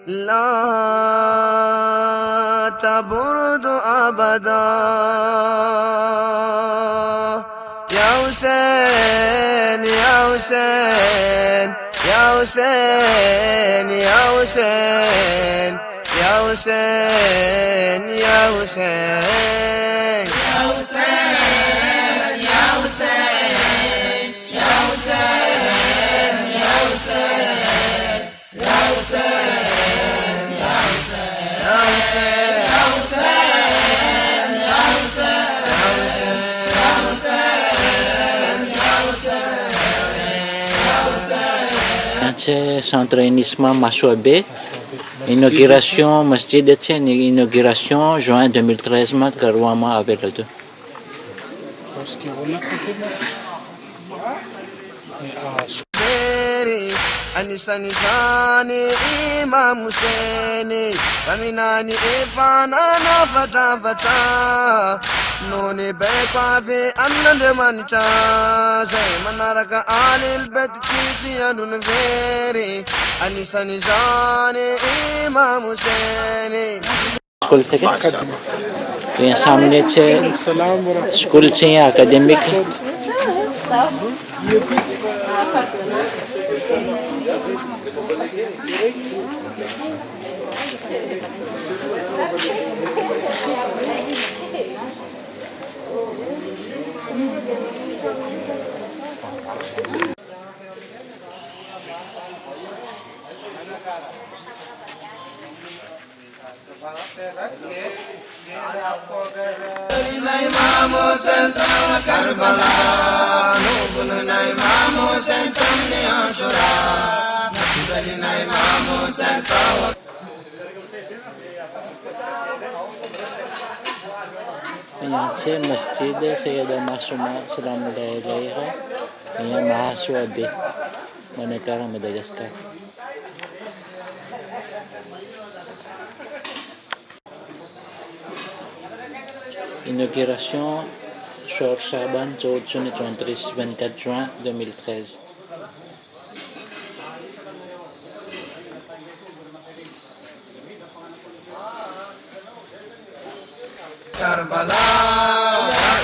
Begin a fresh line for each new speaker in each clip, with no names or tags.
لا تبرد أبدا يا حسين يا حسين يا حسين يا حسين يا حسين يا حسين يا حسين يا حسين يا حسين يا حسين يا حسين يا حسين يا حسين يا
છે centre Nisma Masouabé. Inauguration masjid છે inauguration juin 2013 માં કરવામાં આવેલ હતું.
أنساني ساني إمام حسيني فمناني إفانا فتا فتا نوني بيقى في أمن دمانتا سيمنارك آل البيت تيسي أدون فيري أنساني ساني إمام حسيني
સ્કૂલ থেকে અહીંયા સામે છે સ્કૂલ છે અહીંયા academic.
Imam Hussein tawla Karbala nubuna Imam Hussein tamni Ashura Zalina Imam Hussein tawla
અહીંયા છે મસ્જિદ સૈયદા માસુમા સલામુલ્લાહ અલૈહા. અહીંયા મહાસુઆબે Manakara, Madagascar. Inauguration Shor Shaban 1433 24 juin 2013.
Karbala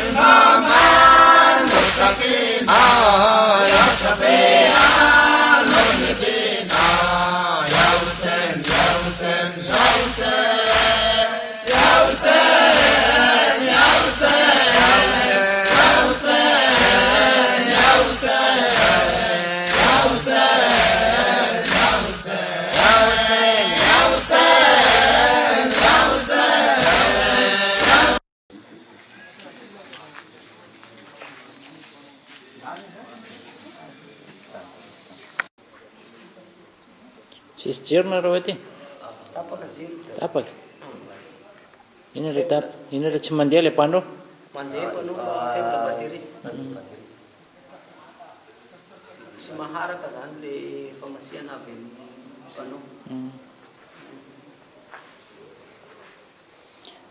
Imam al-Muttaqin ya Shafi'an al-Mudnibin ya Hussein ya Hussein ya Hussein ya Hussein ya Hussein ya Hussein ya Hussein ya Hussein ya Hussein ya Hussein ya Hussein ya Hussein.
Sistirna rawati. Tapak. Ini ada cuman dia le pano.
Mandi pano saya belum berdiri. Si mahara kazan le pemasian abin pano.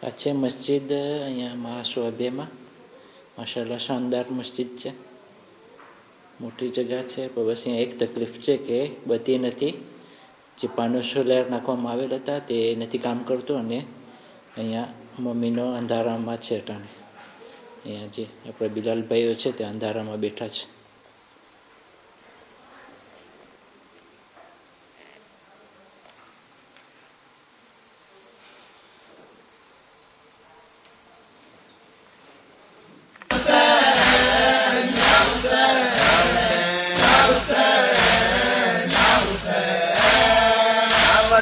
Aceh masjid yang Mahasuabe માં માશાલ્લાહ શાનદાર મસ્જિદ છે, મોટી જગ્યા છે. પણ બસ અહીંયા એક તકલીફ છે કે બધી નથી, જે પાનો સોલાર નાખવામાં આવેલ હતા તે નથી કામ કરતું અને અહીંયા મમ્મીનો અંધારામાં છે અટાણે. અહીંયા જે આપણે બિલાલભાઈઓ છે તે અંધારામાં બેઠા છે.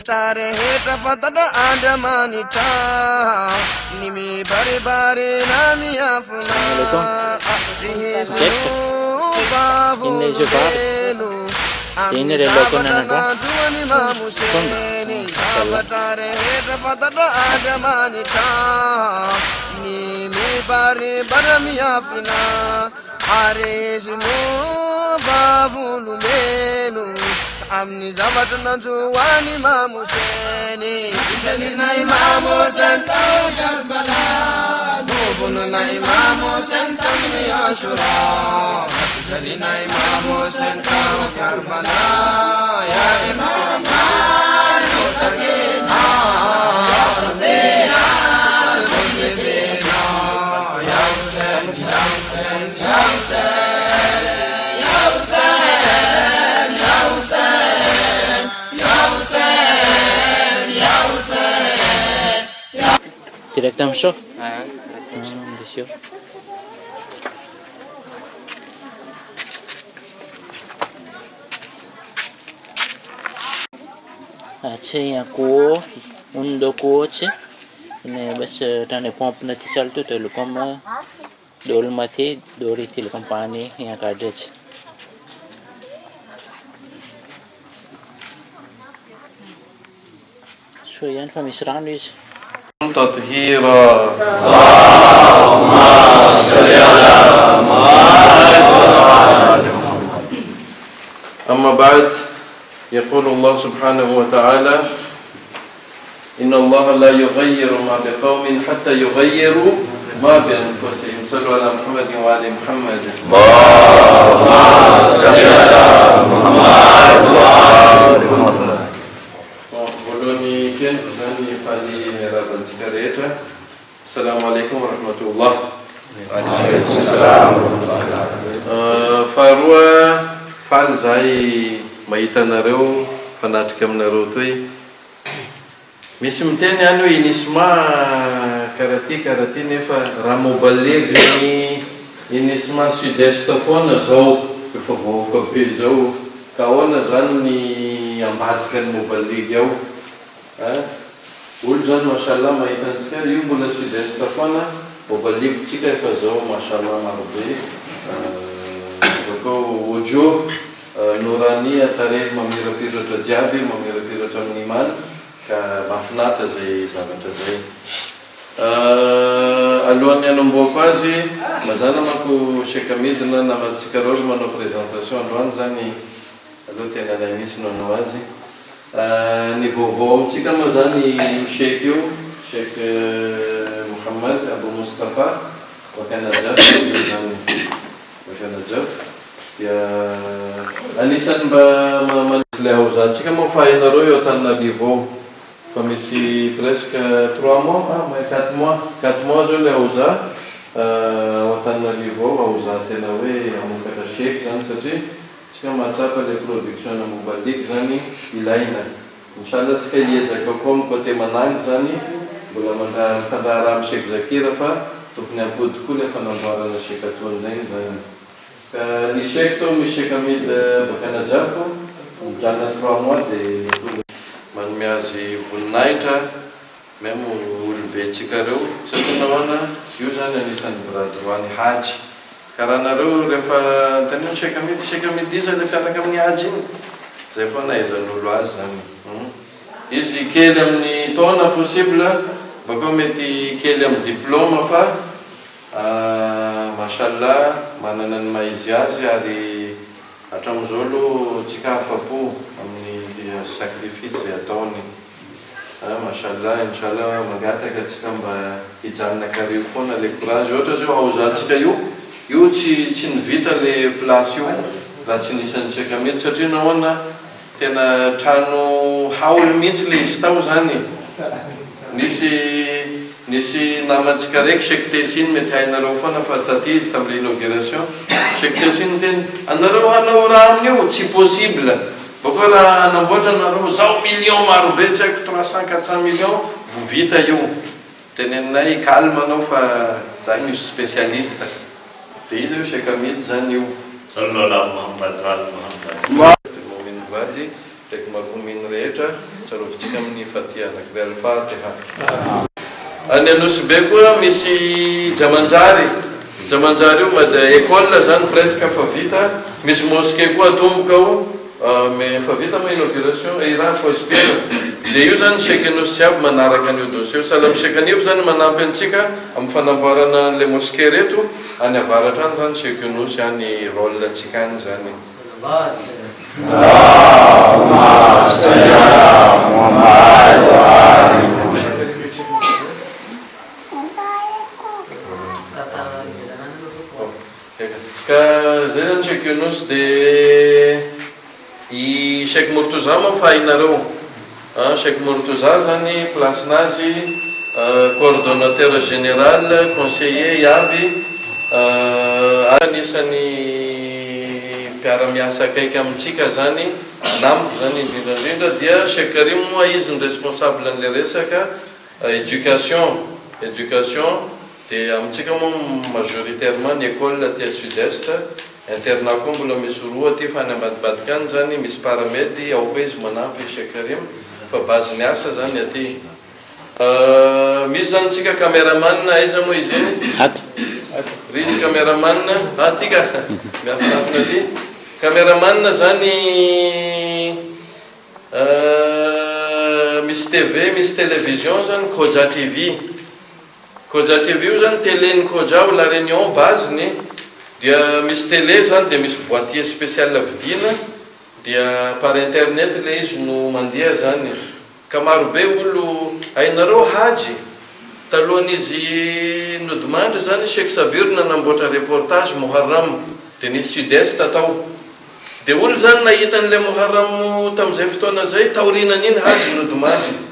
Tare heta fatata adamanita nimi bari bari nami afuna rihisu bavulu
Ini reloko na naga.
juani mamuseni tare heta fatata adamanita nimi bari bari afuna rihisu bavulu menu Amni zabat najuani Imam Husaini Jalina Imam Husain taw Karbala Nubu na Imam Hussein tamni Ashura Jali na Imam Hussein tahu Karbala Ya Imam al-Muttaqin Ya Sabina al-Mujibina Ya Hussein Ya Hussein Ya Hussein Ya Hussein Ya Hussein Ya Hussein Ya Hussein
Direktăm show? Show. છે અહીંયા કૂવો ઊંડો કૂવો છે અને બસ તને પંપ નથી ચાલતું તો એ લોકોમાં ડોલમાંથી દોરીથી લોકો પાણી અહીંયા કાઢે છે So yan from Israel is
تطهيرا أما بعد يقول الله سبحانه وتعالى إن الله لا يغير ما بقوم حتى يغيروا ما بأنفسهم صلوا على محمد وعلى محمد اللهم صل على محمد وعلى محمد Assalamualaikum warahmatullahi wabarakatuh. Faharoa faly zay mahita anareo fanatrika aminareo toy misy miteny any hoe inisma karaha ty nefa raha mobaleg ny inisma sud-est foana zao efa voaka be zao ka ahoana zany ny ambadika ny mobaleg ao olo zany mashallah mahita antsika io mbola sud-est foana mobaligutsika efa zao mashallah marobe bakao audio norani atarehy mamirapiratra jiaby mamirapiratra amin'ny iman ka mahafinaritra zay zavatra zay alohan'ny hanomboako azy mazana manko shekamidina namatsika rory manao présentation androany zany aloha tena lay misy nanao azy ny vaovao amitsika moa zany sheikh io sheikh Muhammad Abu Mustafa Wakanajaf zany Wakanajaf dia anisany mba le haozatsika moa fa hainareo eo Antananarivo fa misy presque 3 mois 4 mois zao le haoza ao Antananarivo haoza tena hoe amokatra sheikh zany satria tsika mahatsapa le production na mobalik zany ilaina inshallah tsika hiezaka koa ny côté manangy zany mbola mifandraharaha amin'ny Sheikh Zakira fa tokony ampody koa le fanamboarana Sheikh aton'izay zany ka ny Sheikh to misy Sheikh Hamid Bakanajafo mijanona 3 mois dia manome azy voninahitra même olobe tsika reo satria nahoana io zany anisan'ny bradroany haji karaha nareo rehefa tanio Sheikh Hamid izy lekaraka amin'ny haji iny zay fa nahaizan'olo azy zany izy kely amin'ny taona possible bakao mety kely amin'ny diplôme fa mashallah manana ny maizy azy ary hatram'izao aloha tsika afapo amin'ny sacrifice zay ataony mashallah inshallah magataka tsika mba hijanona karivo foana le courage ohatra zao haozatsika io tsy nivita le place io raha tsy nisan'ny Sheikh Hamid satria nahoana tena trano haolo mihitsy le izy tao zany nisy namatsika raiky Sheikh Tessin mety hainareo foana fa taty izy tamin'le inauguration Sheikh Tessin teny anareo hanao raha amin'io tsy possible bakao raha anamboatra anareo zao million marobe tsy haiko 300-400 million vo vita io teneninay calme anao fa zany misy spécialiste dia izy io Sheikh Hamid zany io sallallahu Muhammad mu'min vady ndraiky makominy rehetra tsarovitsika amin'ny fatia anakire al-Fatiha any Anosy be koa misy jamanjary io mada école zany presque fa vita misy mosquée koa atomboka ao mais fa vita ma inauguration raha fa espera dia io zany Sheikh Anosy aby manaraka an'io dossier salam Sheikh Anif zany manampy antsika amin'ny fanamboarana le mosquée reto any avaratra any zany Sheikh Anosy any rôle atsika any zany Allahumma salli ala Muhammad wa ali Muhammad
Tata ivelany aloha
Oh, ka zay zany tsika nosy dia i Cheikh Mourtoza moa fa hainareo Cheikh Mourtoza zany placinazy coordonnateur général conseiller aby anisan'ny mpiara-miasa akaiky amintsika zany namiko zany indrindrandrindra dia Cheikh Karim moa izy ny responsable an'le resaka éducation dia amintsika moa majoritairement ny école aty à sud-est internat koa mbola misy roa aty fa any ambadibadika any zany misy paramedy ao koa izy manampy Cheikh Karim fa base ny asa zany aty misy zany tsika caméraman aiza moa izy eny
ato
rizy caméraman atyka miafinafina aty caméraman zany misy TV misy télévision zany Koja TV io zany télé-ny Koja o La Réunion base-ny dia misy télé zany dia misy boîtier spécial vidina dia par internet le izy no mandeha zany ka marobe olo hainareo haji talohan'izy nodimandry zany Cheikh Sabir nanamboatra reportage Muharram dia nisy sud-est atao dia olo zany nahita n'le Muharram tamin'izay fotoana zay taorinan'iny haji nodimandry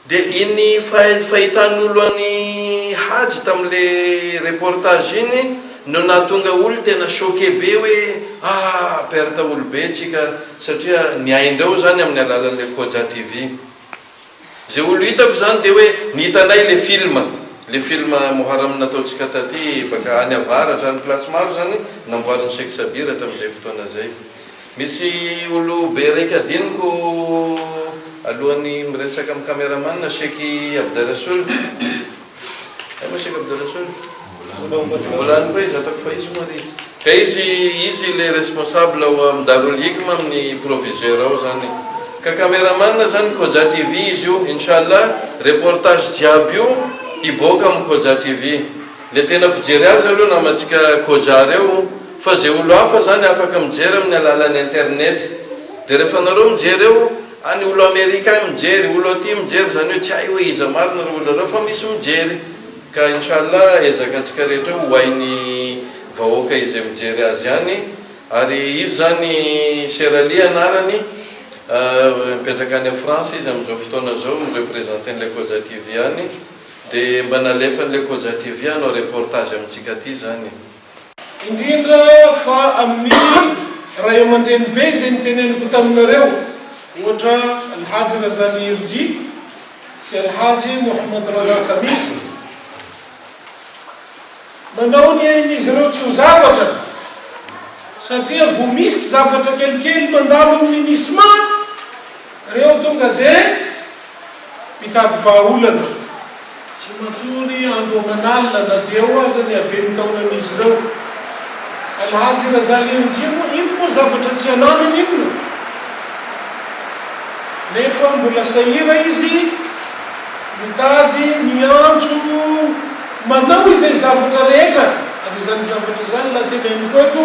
dia iny fahitan'olo any haji tamin'le reportage iny no nahatonga olo tena choqué be hoe perte olo be tsika satria niaindreo zany amin'ny alalan'le Koja TV zay olo hitako zany dia hoe nihitanay le film Muharram nataotsika taty baka any avaratra any place maro zany namboarin'ny Cheikh Sabir tamin'izay fotoana zay misy olo be raiky adiniko alohan'ny miresaka amin'ny caméraman Cheikh Abdarasoul Cheikh Abdarasoul mbola any koa izy atako fa izy moa ry ka izy le responsable ao amin'ny Darul Hikma amin'ny proviseur ao zany ka caméraman zany Koja TV izy io inchallah reportage jiaby io hiboaka amin'ny Koja TV le tena mpijery azy aloha namatsika Koja reo fa zay olo hafa zany afaka mijery amin'ny alalan'ny internet dia rehefa nareo mijery eo any olo americain mijery olo aty mijery zany hoe tsy hay hoe iza marina ry olo reo fa misy mijery ka inchallah ezaka antsika rehetra ho hainy vahoaka izay mijery azy any ary izy zany Serali anarany mipetraka any France izy amin'izao fotoana zao mirepresente n'le Koja TV any dia mba nalefa n'le Koja TV anao reportage amintsika aty zany
indrindra fa amin'ny ray aman-dreny be zay niteneniko taminareo ohatra Alhaji Razali Irji sy Alhaji Mohamed Raza Kamis manao ny ain'izy ireo tsy ho zavatra satria vo misy zavatra kelikely mandalo amin'ny nisma reo tonga dia mitady vahaolana tsy matory andro manalina na dia eo aza ny aveny taonan'izy ireo Alhaji Razali Irji moa ino moa zavatra tsy ananany ino nefa mbola sahira izy mitady miantso manao izay zavatra rehetra ary zany zavatra zany laha teneniko eto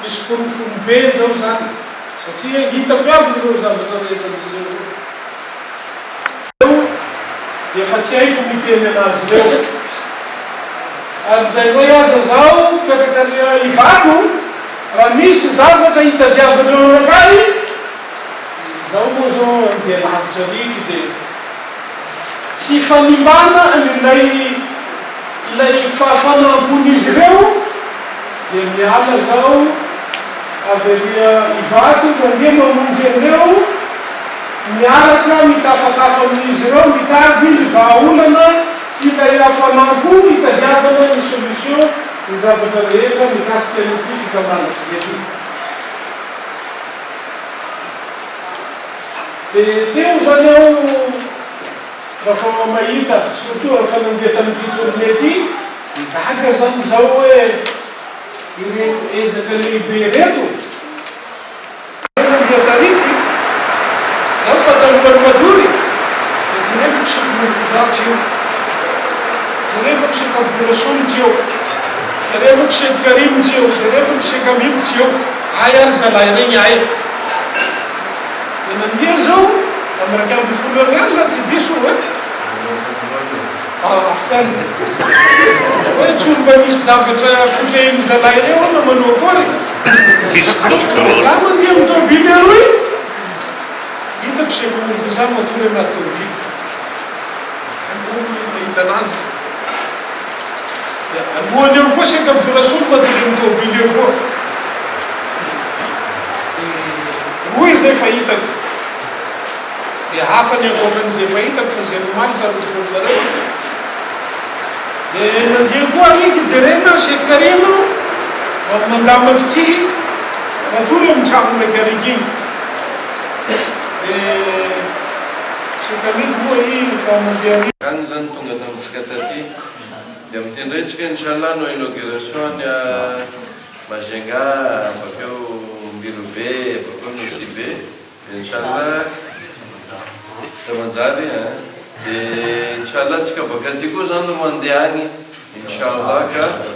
misy porofony be zao zany satria hitako aby ireo zavatra rehetra misy eo dia fa tsy haiko miteny anazy reo ary day hoe aza zao mipetraka ivano raha misy zavatra hitadiavan'ireo anakay zao moa zao andeha lavitra riky dia tsy fanimbana ilay fahafanampon'izy ireo dia miala zao averia ivato mandeha mamonjy an'ireo miaraka mitafatafa amin'izy ireo mitady ny vahaolana sy ilay hafanampo hitadiavana ny solution ny zavatra rehetra mikasika an'ity fikambanatsika ty dia teo zany ao raha mahita surtout raha nandeha tamin'ity tourné ty migaga zany zao hoe ireto ezaka lehibe reto nandeha tariky ao fatalokany madory dia tsy refako Cheikh Mourtoza tsy eo tsy refako Cheikh Abdurasoul tsy eo tsy refako Cheikh Karim tsy eo tsy refako Cheikh Amim tsy eo ay azy zalahy regny ay dia nandeha zao amiraky amby folo ariary la tsy biso e asany hoe tsy olo mba misy zavatra kotrehiny zalay reo na manao akory za mandeha amin'ny tôbily aroy hitako sekoliko za matory anaty tôbily mahita anazy alohany eo koa seka midorasolo matory amin'ny tôbily eo koa roy zay fahitako dia hafany ankoatran'izay fahitako fa zay nomaly tarofolonareo dia nandeha koa ariky jerena sekareno mandamatra tsy matory amin'ny trano raiky ariky igny dia sekamity moa iny fa mandeha ariky
agny zany tonga tamitsika taty dia mitendretsika inchallah no inauguration ny Majunga bakeo Mbilobe bakeo Nosy-Be inchallah manjary dia inchallah tsika baka ty koa zany no mandeha agny inchallah ka